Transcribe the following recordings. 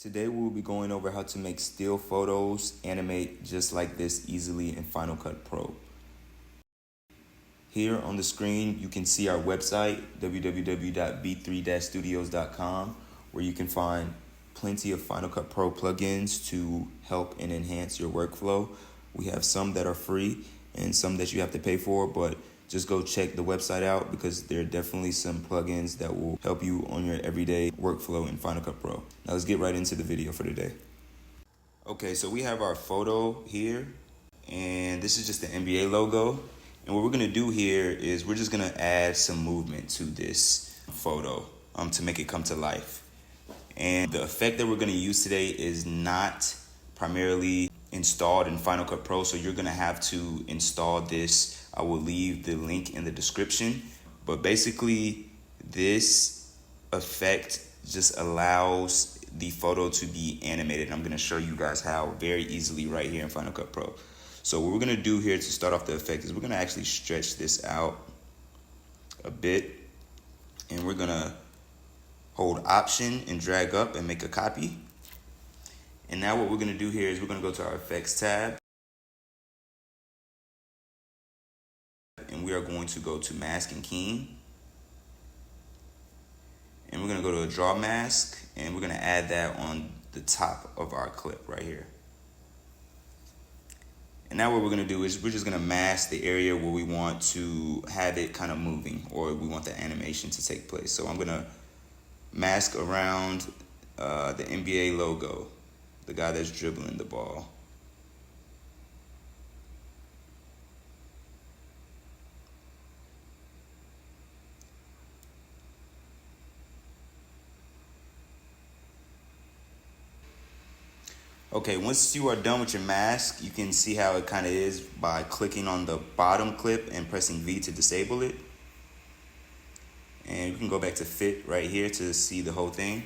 Today we will be going over how to make still photos animate just like this easily in Final Cut Pro. Here on the screen you can see our website www.b3-studios.com, where you can find plenty of Final Cut Pro plugins to help and enhance your workflow. We have some that are free and some that you have to pay for, but just go check the website out because there are definitely some plugins that will help you on your everyday workflow in Final Cut Pro. Now let's get right into the video for today. Okay, so we have our photo here, and this is just the NBA logo. And what we're gonna do here is we're just gonna add some movement to this photo to make it come to life. And the effect that we're gonna use today is not primarily installed in Final Cut Pro, so you're gonna have to install this. I will leave the link in the description, but basically this effect just allows the photo to be animated. I'm gonna show you guys how very easily right here in Final Cut Pro. So what we're gonna do here to start off the effect is we're gonna actually stretch this out a bit, and we're gonna hold Option and drag up and make a copy. And now what we're gonna do here is we're gonna go to our Effects tab, and we are going to go to Mask and Keying. And we're gonna go to a Draw Mask, and we're gonna add that on the top of our clip right here. And now what we're gonna do is we're just gonna mask the area where we want to have it kind of moving, or we want the animation to take place. So I'm gonna mask around the NBA logo, the guy that's dribbling the ball. Okay, once you are done with your mask, you can see how it kind of is by clicking on the bottom clip and pressing V to disable it. And we can go back to fit right here to see the whole thing.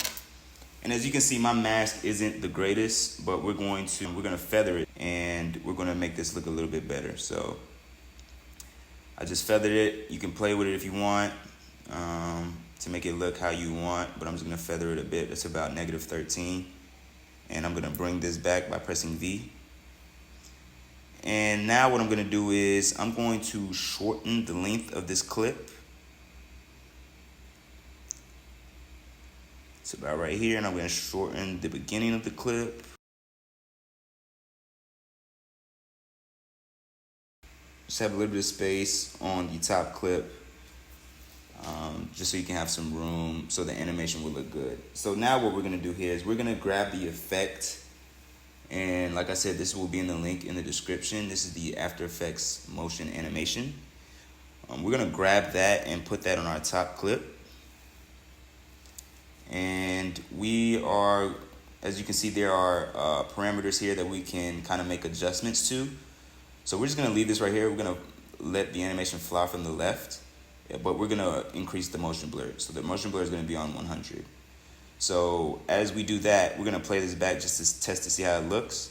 And as you can see, my mask isn't the greatest, but we're gonna feather it, and we're gonna make this look a little bit better. So I just feathered it. You can play with it if you want to make it look how you want, but I'm just gonna feather it a bit. It's about -13. And I'm gonna bring this back by pressing V. And now what I'm gonna do is I'm going to shorten the length of this clip. It's about right here, and I'm gonna shorten the beginning of the clip. Just have a little bit of space on the top clip, just so you can have some room so the animation will look good. So now what we're gonna do here is we're gonna grab the effect, and like I said, this will be in the link in the description. This is the After Effects motion animation. We're gonna grab that and put that on our top clip. And we are, as you can see, there are parameters here that we can kind of make adjustments to. So we're just gonna leave this right here. We're gonna let the animation fly from the left, but we're gonna increase the motion blur. So the motion blur is gonna be on 100. So as we do that, we're gonna play this back just to test to see how it looks.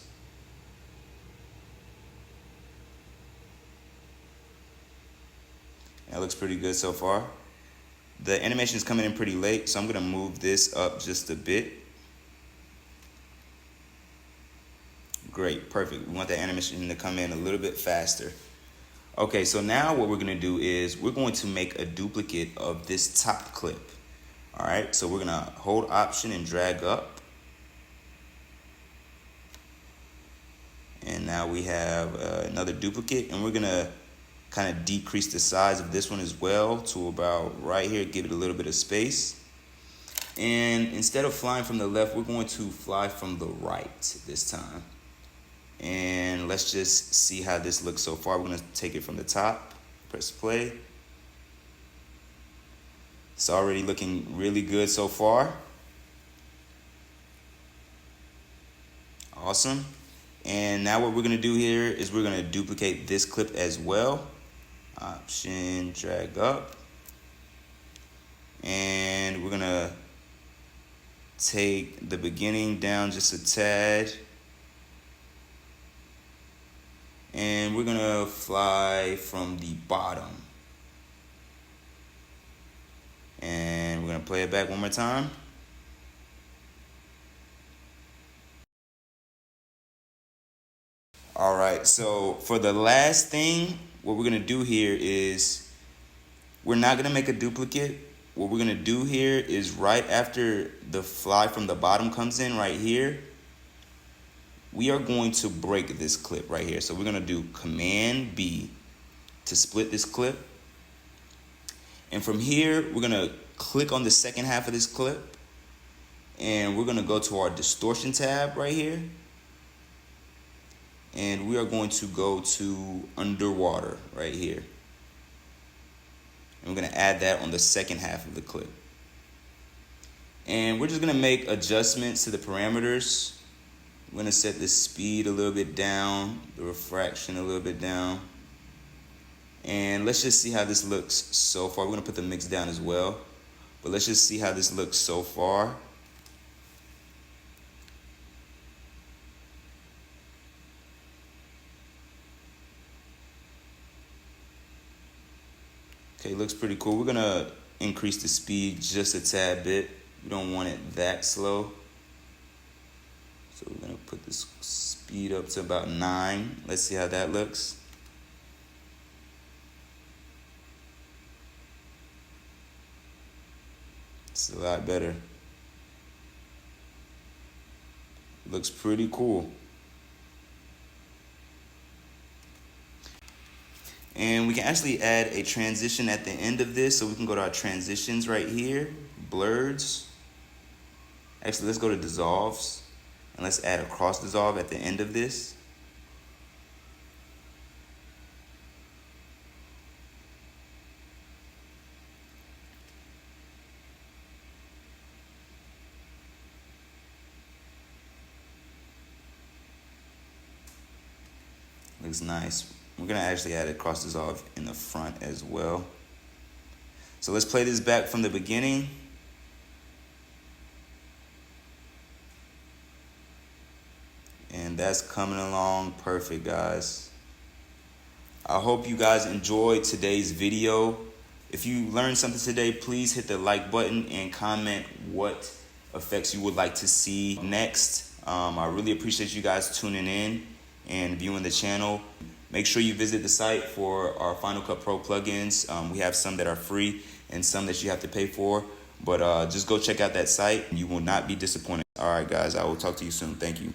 That looks pretty good so far. The animation is coming in pretty late, so I'm gonna move this up just a bit. Great, perfect. We want the animation to come in a little bit faster. Okay, so now what we're gonna do is we're going to make a duplicate of this top clip. All right, so we're gonna hold Option and drag up. And now we have another duplicate, and we're gonna kind of decrease the size of this one as well to about right here, give it a little bit of space. And instead of flying from the left, we're going to fly from the right this time. And let's just see how this looks so far. We're gonna take it from the top, press play. It's already looking really good so far. Awesome. And now what we're gonna do here is we're gonna duplicate this clip as well. Option, drag up. And we're gonna take the beginning down just a tad. And we're gonna fly from the bottom. And we're gonna play it back one more time. All right, so for the last thing, what we're gonna do here is we're not gonna make a duplicate. What we're gonna do here is right after the fly from the bottom comes in right here, we are going to break this clip right here. So we're gonna do Command B to split this clip. And from here, we're gonna click on the second half of this clip and we're gonna go to our distortion tab right here. And we are going to go to underwater right here. And we're gonna add that on the second half of the clip. And we're just gonna make adjustments to the parameters. We're gonna set the speed a little bit down, the refraction a little bit down. And let's just see how this looks so far. We're gonna put the mix down as well. But let's just see how this looks so far. Okay, looks pretty cool. We're gonna increase the speed just a tad bit. We don't want it that slow. So we're gonna put this speed up to about 9. Let's see how that looks. It's a lot better. Looks pretty cool. And we can actually add a transition at the end of this. So we can go to our transitions right here, blurs. Actually, let's go to dissolves. And let's add a cross dissolve at the end of this. Looks nice. We're gonna actually add a cross dissolve in the front as well. So let's play this back from the beginning. And that's coming along perfect, guys. I hope you guys enjoyed today's video. If you learned something today, please hit the like button and comment what effects you would like to see next. I really appreciate you guys tuning in and viewing the channel. Make sure you visit the site for our Final Cut Pro plugins. We have some that are free and some that you have to pay for. But just go check out that site. You will not be disappointed. All right, guys, I will talk to you soon. Thank you.